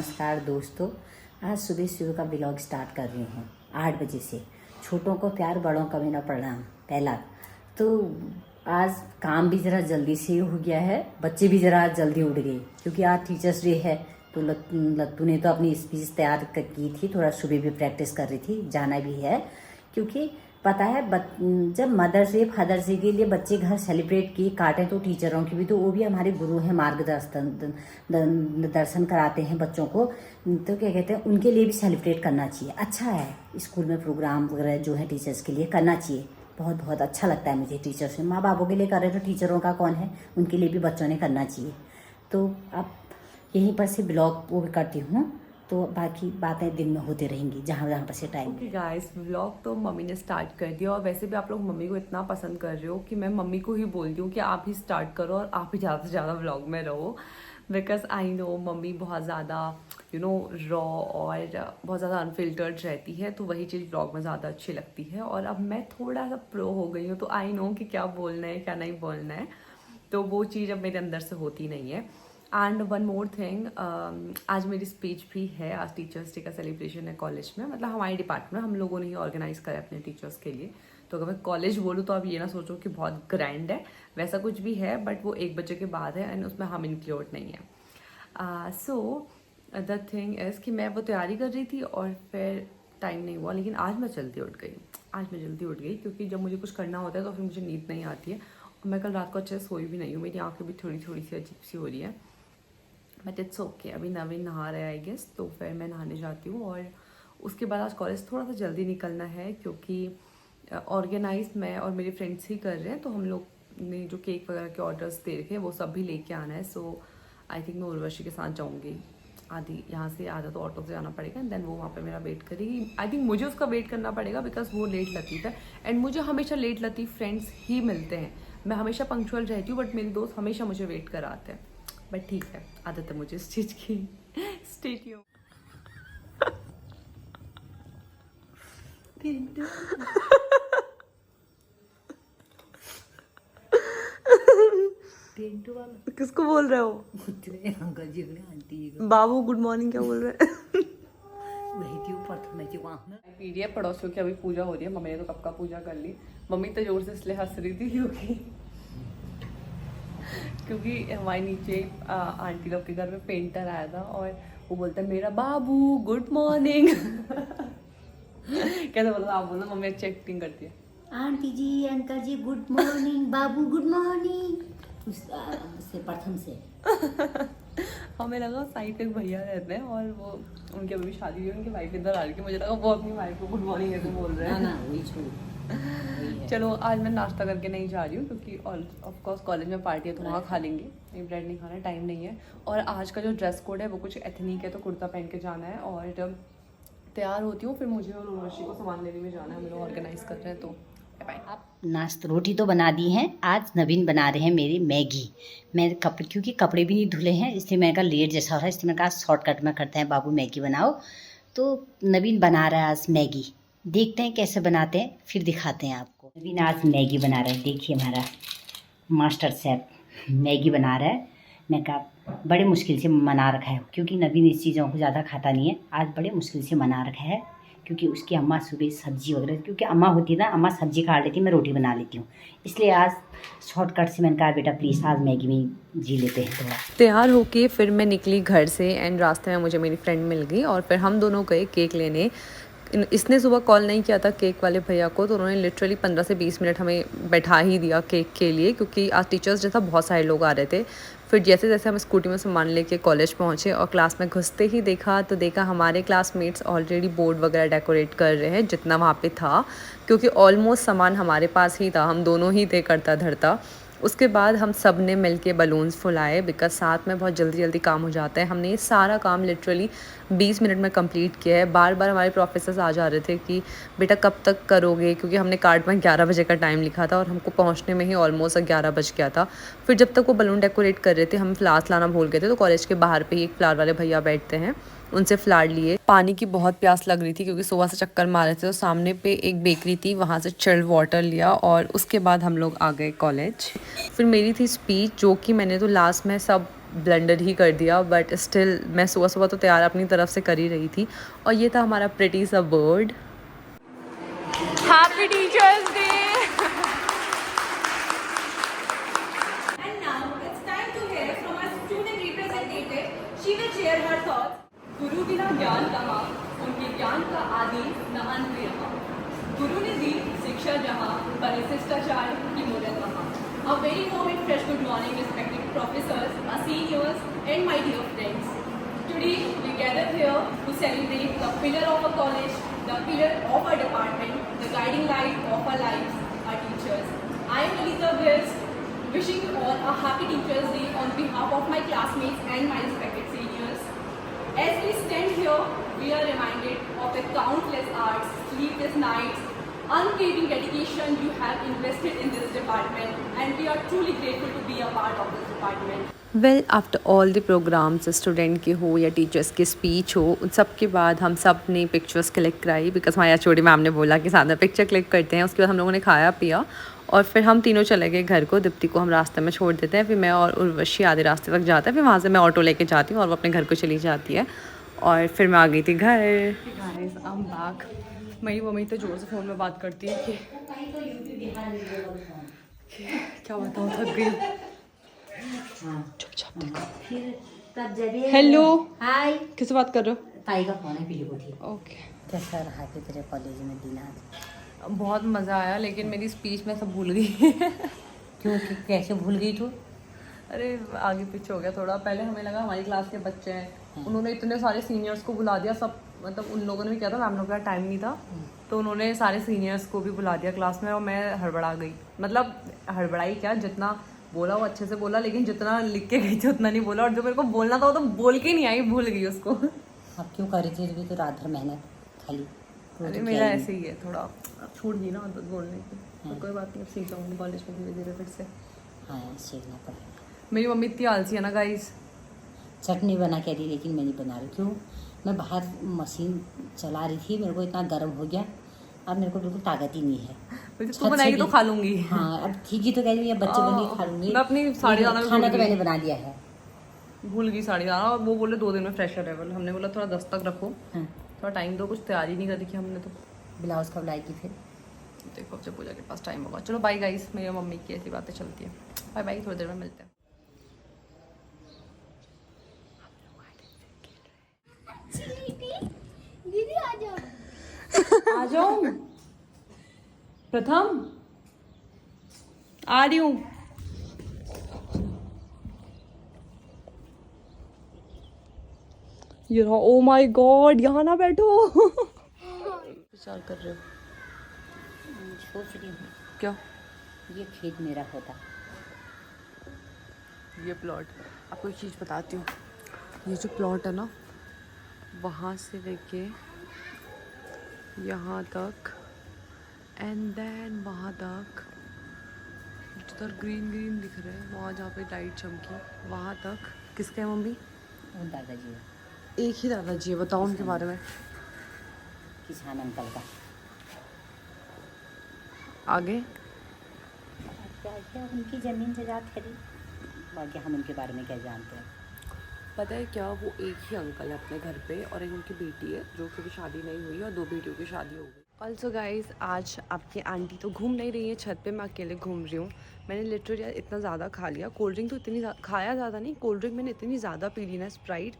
नमस्कार दोस्तों, आज सुबह सुबह का ब्लॉग स्टार्ट कर रही हूँ 8 बजे से। छोटों को प्यार, बड़ों का मेरा प्रणाम। पहला तो आज काम भी ज़रा जल्दी से हो गया है, बच्चे भी ज़रा जल्दी उठ गए क्योंकि आज टीचर्स डे है। तो लत्तू ने तो अपनी स्पीच तैयार की थी, थोड़ा सुबह भी प्रैक्टिस कर रही थी, जाना भी है क्योंकि पता है जब मदर्स डे फादर्स डे के लिए बच्चे घर सेलिब्रेट केक काटें तो टीचरों की भी, तो वो भी हमारे गुरु हैं, मार्गदर्शन दर्शन कराते हैं बच्चों को। तो क्या कहते हैं, उनके लिए भी सेलिब्रेट करना चाहिए। अच्छा है स्कूल में प्रोग्राम वगैरह जो है टीचर्स के लिए करना चाहिए। बहुत बहुत अच्छा लगता है मुझे टीचर्स से। माँ बापों के लिए कर रहे तो टीचरों का कौन है, उनके लिए भी बच्चों ने करना चाहिए। तो अब यहीं पर से ब्लॉग वो भी करती हूँ, तो बाकी बातें दिन में होती रहेंगी जहाँ जहाँ पर से टाइम। ओके गाइस, व्लॉग तो मम्मी ने स्टार्ट कर दिया और वैसे भी आप लोग मम्मी को इतना पसंद कर रहे हो कि मैं मम्मी को ही बोलती हूँ कि आप ही स्टार्ट करो और आप ही ज़्यादा से ज़्यादा व्लॉग में रहो। बिकॉज आई नो मम्मी बहुत ज़्यादा रॉ और बहुत ज़्यादा अनफिल्टर्ड रहती है, तो वही चीज़ व्लॉग में ज़्यादा अच्छी लगती है। और अब मैं थोड़ा सा प्रो हो गई हूँ, तो आई नो कि क्या बोलना है क्या नहीं बोलना है, तो वो चीज़ अब मेरे अंदर से होती नहीं है। एंड वन मोर थिंग, आज मेरी स्पीच भी है। आज टीचर्स डे का सेलिब्रेशन है कॉलेज में, मतलब हमारे डिपार्टमेंट हम लोगों ने ही ऑर्गेनाइज करा अपने टीचर्स के लिए। तो अगर मैं कॉलेज बोलूँ तो आप ये ना सोचो कि बहुत ग्रैंड है, वैसा कुछ भी है, बट वो 1 बजे के बाद है एंड उसमें हम इंक्लूड नहीं है। सो द थिंग इज़ कि मैं वो तैयारी कर रही थी और फिर टाइम नहीं हुआ। लेकिन आज मैं जल्दी उठ गई। आज मैं जल्दी उठ गई क्योंकि जब मुझे कुछ करना होता है तो फिर मुझे नींद नहीं आती है, और मैं कल रात को अच्छे से सोई भी नहीं हूँ। मेरी आँखें भी थोड़ी थोड़ी सी अजीब सी हो रही है, बट इट्स ओके। अभी नवीन नहा रहा है आई गेस, तो फिर मैं नहाने जाती हूँ। और उसके बाद आज कॉलेज थोड़ा सा जल्दी निकलना है क्योंकि ऑर्गेनाइज मैं और मेरे फ्रेंड्स ही कर रहे हैं, तो हम लोग ने जो केक वगैरह के ऑर्डर्स दे रखे हैं वो सब भी लेके आना है। सो आई थिंक मैं उर्वशी के साथ जाऊँगी। आधी यहाँ से, आधा तो ऑटो से जाना पड़ेगा एंड देन वो वहाँ पे मेरा वेट करेगी। आई थिंक मुझे उसका वेट करना पड़ेगा बिकॉज वो लेट लतीफ़ है एंड मुझे हमेशा लेट लतीफ़ फ्रेंड्स ही मिलते हैं। मैं हमेशा पंक्चुअल रहती हूँ बट मेरे दोस्त हमेशा मुझे वेट कराते हैं। बट ठीक है, आदत है मुझे इस चीज़ की। Stay tuned. किसको बोल रहे हो? अंकल जी ने आंटी को बाबू गुड मॉर्निंग क्या बोल रहे हैं? वही थी ऊपर नहीं थी वहाँ ना। पीडीएफ पड़ोसियों की अभी पूजा हो रही है। मम्मी ने तो कब का पूजा कर ली। मम्मी तो जोर से इसलिए हंस रही थी क्योंकि हमारे नीचे आंटी लोग के घर में पेंटर आया था और वो बोलता है मेरा बाबू गुड मॉर्निंग। कैसे बोलता आप बोलना, मम्मी अच्छी एक्टिंग करती है। आंटी जी, अंकल जी गुड मॉर्निंग, बाबू गुड मॉर्निंग। उससे प्रथम से हमें लगा साइड पे एक भैया रहते हैं और वो उनकी अभी शादी हुई है, उनकी वाइफ इधर आ रही है। मुझे लगा वो अपनी वाइफ को गुड मॉर्निंग ऐसे बोल रहे हैं। ना वही छोड़। चलो आज मैं नाश्ता करके नहीं जा रही हूँ क्योंकि ऑफ कोर्स कॉलेज में पार्टी है तो वहाँ खा लेंगे। नहीं, ब्रेड नहीं खाना, टाइम नहीं है। और आज का जो ड्रेस कोड है वो कुछ एथनिक है, तो कुर्ता पहन के जाना है। और जब तैयार होती हूँ फिर मुझे और उर्वशी को सामान लेने में जाना है। हम लोग ऑर्गेनाइज कर रहे हैं, तो आप नाश्ता रोटी तो बना दी हैं। आज नवीन बना रहे हैं मेरी मैगी। मैं कपड़े, क्योंकि कपड़े भी नहीं धुले हैं, इसलिए मैंने कहा लेट जैसा हो रहा है, इसलिए मैंने कहा शॉर्टकट में करते हैं, बाबू मैगी बनाओ। तो नवीन बना रहा है आज मैगी। देखते हैं कैसे बनाते हैं, फिर दिखाते हैं आपको। नवीन आज मैगी बना रहा है, देखिए हमारा मास्टर शेफ मैगी बना रहा है। मैं कहा बड़े मुश्किल से बना रखा है क्योंकि नवीन इस चीज़ों को ज़्यादा खाता नहीं है। आज बड़े मुश्किल से बना रखा है क्योंकि उसकी अम्मा सुबह सब्जी वगैरह, क्योंकि अम्मा होती है ना, अम्मा सब्जी काट लेती, मैं रोटी बना लेती हूँ, इसलिए आज शॉर्टकट से मैंने कहा बेटा प्लीज़ आज मैगी में जी लेते हैं थोड़ा। तैयार होके फिर मैं निकली घर से एंड रास्ते में मुझे मेरी फ्रेंड मिल गई और फिर हम दोनों गए केक लेने। इसने सुबह कॉल नहीं किया था केक वाले भैया को, तो उन्होंने लिटरली 15 से 20 मिनट हमें बैठा ही दिया केक के लिए, क्योंकि आज टीचर्स जैसा बहुत सारे लोग आ रहे थे। फिर जैसे जैसे हम स्कूटी में सामान लेके कॉलेज पहुँचे और क्लास में घुसते ही देखा हमारे क्लासमेट्स ऑलरेडी बोर्ड वगैरह डेकोरेट कर रहे हैं जितना वहाँ पे था, क्योंकि ऑलमोस्ट सामान हमारे पास ही था, हम दोनों ही थे करता धरता। उसके बाद हम सब ने मिल के बलून्स फुलाए बिकॉज साथ में बहुत जल्दी जल्दी काम हो जाता है। हमने ये सारा काम लिटरली 20 मिनट में कंप्लीट किया है। बार बार हमारे प्रोफेसर्स आ जा रहे थे कि बेटा कब तक करोगे, क्योंकि हमने कार्ड में 11 बजे का टाइम लिखा था और हमको पहुंचने में ही ऑलमोस्ट 11 बज गया था। फिर जब तक वो बलून डेकोरेट कर रहे थे हम फ्लावर्स लाना भूल गए थे, तो कॉलेज के बाहर पे ही एक फ्लावर वाले भैया बैठते हैं, उनसे फ्लावर लिए। पानी की बहुत प्यास लग रही थी क्योंकि सुबह से चक्कर मारे थे, तो सामने पे एक बेकरी थी, वहाँ से चिल्ड वाटर लिया और उसके बाद हम लोग आ गए कॉलेज। फिर मेरी थी स्पीच, जो कि मैंने तो लास्ट में सब ब्लेंडर ही कर दिया, बट स्टिल मैं सुबह सुबह तो तैयार अपनी तरफ से कर ही रही थी। और ये था हमारा प्रिटी सा bird. Happy teachers day. And now it's time to hear from our student representative. She will share her thoughts. गुरु बिना ज्ञान कहाँ, उनके ज्ञान का आदि न अंत यहाँ। गुरु ने दी शिक्षा जहाँ, बने शिष्टाचार की मूल्य वहाँ। A very warm and fresh good morning, respected professors, our seniors, and my dear friends. Today we gathered here to celebrate the pillar of a college, the pillar of our department, the guiding light of our lives, our teachers. I am Lalitha Virs, wishing you all a happy Teachers' Day on behalf of my classmates and my respected seniors. As we stand here, we are reminded of the countless hours, sleepless nights, unwavering dedication you have invested in this department, and we are truly grateful to be a part of this department. Well after all the programmes, student के हो या teachers की speech हो, उन सब के बाद हम सब ने पिक्चर्स क्लिक कराई, बिकॉज हमारी छोटी मैम ने बोला कि साथ में पिक्चर क्लिक करते हैं। उसके बाद हम लोगों ने खाया पिया और फिर हम तीनों चले गए घर को। दीप्ति को हम रास्ते में छोड़ देते हैं, फिर मैं और उर्वशी आधे रास्ते तक जाते हैं, फिर वहाँ से मैं ऑटो लेके जाती हूँ और वो अपने घर को चली जाती है। और फिर मैं आ गई थी घर। मेरी मम्मी तो ज़ोर से फ़ोन में बात करती है कि क्या बताऊँ, थक गई। चुपचाप देखो। फिर तब जब हेलो, हाय, किससे बात कर रहे हो? ताई का फोन है, पीली कोठी। ओके। कैसा रहा कि तेरे कॉलेज में दिन आज? बहुत मज़ा आया, लेकिन मेरी स्पीच में सब भूल गई। क्यों, कैसे भूल गई तू? अरे आगे पीछे हो गया थोड़ा। पहले हमें लगा हमारी क्लास के बच्चे हैं, उन्होंने इतने सारे सीनियर्स को बुला दिया। सब मतलब उन लोगों ने भी किया था, मैम लोगों का टाइम नहीं था, तो उन्होंने सारे सीनियर्स को भी बुला दिया क्लास में, और मैं हड़बड़ा गई। मतलब हड़बड़ाई क्या, जितना बोला वो अच्छे से बोला, लेकिन जितना लिख के गई थी उतना नहीं बोला, और जो मेरे को बोलना था वो तो बोल के नहीं आई, भूल गई उसको। अब क्यों कर रही थी तो रात भर मेहनत खाली? अरे मेरा ऐसे ही है थोड़ा, अब छूट गई ना आदत बोलने की, तो कोई बात नहीं, अब सीख जाऊँगी कॉलेज में धीरे धीरे फिर से। हाँ, सीखना पड़ेगा। मेरी मम्मी इतनी आलसी है ना गाइस। चटनी बना के दी, लेकिन मैं नहीं बना रही। क्यों? मैं बाहर मशीन चला रही थी, मेरे को इतना गर्म हो गया, अब मेरे को बिल्कुल ताकत ही नहीं है। तू बनाएगी तो खा लूंगी। हाँ, अब ठीक ही तो कह रही है, बच्चे बनी खा लूंगी। मैं अपनी साड़ी लाना खाना तो मैंने बना दिया है। भूल गई साड़ी लाना, और वो बोले 2 दिन में फ्रेश अरेवल। हमने बोला थोड़ा 10 तक रखो, हाँ, थोड़ा टाइम दो, कुछ तैयारी नहीं करी थी हमने तो। ब्लाउज कब लाएगी फिर? देखो जब पूजा के पास टाइम होगा। चलो बाय गाइस, मेरी मम्मी की ऐसी बातें चलती है। बाय बाय, थोड़ी देर में मिलते हैं। दीदी आ जाओ। आ जाओ प्रथम, आ रही हूँ। ये रहा। ओ माय गॉड, यहाँ ना बैठो। विचार कर रहे हो? सोच रही हूँ क्या? ये खेत मेरा होता। ये प्लॉट, आपको एक चीज़ बताती हूँ। ये जो प्लॉट है ना, वहाँ से लेके यहाँ तक, एंड देन वहाँ तक, जिधर ग्रीन ग्रीन दिख रहा है, वहाँ जहाँ पे लाइट चमकी, वहाँ तक किसका है मम्मी? वो दादाजी है। एक ही दादाजी है, बताओ उनके बारे में। किसान अंकल का। आगे क्या क्या उनकी ज़मीन जायदाद खरीद, बाकी हम उनके बारे में क्या जानते हैं? पता है क्या, वो एक ही अंकल है अपने घर पे, और एक उनकी बेटी है जो कि शादी नहीं हुई, और 2 बेटियों की शादी हो गई। ऑल्सो गाइज, आज आपकी आंटी तो घूम नहीं रही है छत पे, मैं अकेले घूम रही हूँ। मैंने लिटरली इतना ज़्यादा खा लिया। कोल्ड ड्रिंक तो इतनी खाया ज़्यादा नहीं, कोल्ड ड्रिंक मैंने इतनी ज़्यादा पी ली ना, स्प्राइट।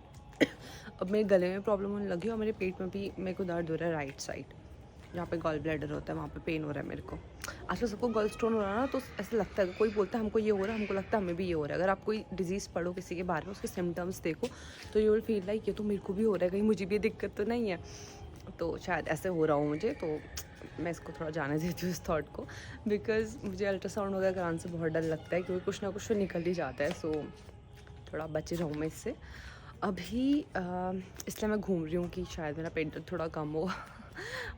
अब मेरे गले में प्रॉब्लम होने लगी, और मेरे पेट में भी मेरे को दर्द हो रहा है, राइट साइड जहाँ पे गॉल ब्लैडर होता है, वहाँ पे पेन हो रहा है मेरे को। आजकल सबको गॉल स्टोन हो रहा है ना, तो ऐसा लगता है, कोई बोलता है हमको ये हो रहा है, हमको लगता है हमें भी ये हो रहा है। अगर आप कोई डिजीज़ पढ़ो किसी के बारे में, उसके सिम्टम्स देखो, तो यू विल फील लाइक ये तो मेरे को भी हो रहा है, कहीं मुझे भी दिक्कत तो नहीं है। तो शायद ऐसे हो रहा हूँ मुझे, तो मैं इसको थोड़ा जाने देती हूँ इस थॉट को, बिकॉज मुझे अल्ट्रासाउंड वगैरह कराने से बहुत डर लगता है, क्योंकि कुछ ना कुछ तो निकल ही जाता है। सो थोड़ा बचे रहूँ मैं इससे अभी, इसलिए मैं घूम रही हूँ कि शायद मेरा पेट दर्द थोड़ा कम हो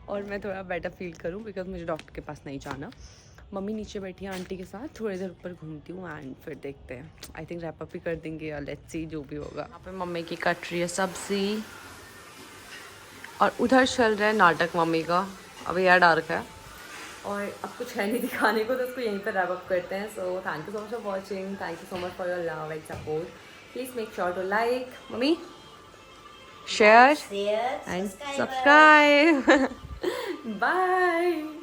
और मैं थोड़ा बेटर फील करूँ, बिकॉज मुझे डॉक्टर के पास नहीं जाना। मम्मी नीचे बैठी है आंटी के साथ, थोड़ी देर ऊपर घूमती हूँ, एंड फिर देखते हैं। आई थिंक रैप अप ही कर देंगे, या लेट्स सी जो भी होगा। यहाँ पे मम्मी की कट रही है सब्जी, और उधर चल रहा है नाटक मम्मी का। अभी यार डार्क है और अब कुछ है नहीं दिखाने को, तो उसको यहीं पर रैप अप करते हैं। So thank you so much for watching, thank you so much for your love and support. Please make sure to like, Mummy, share share and subscribe. Bye.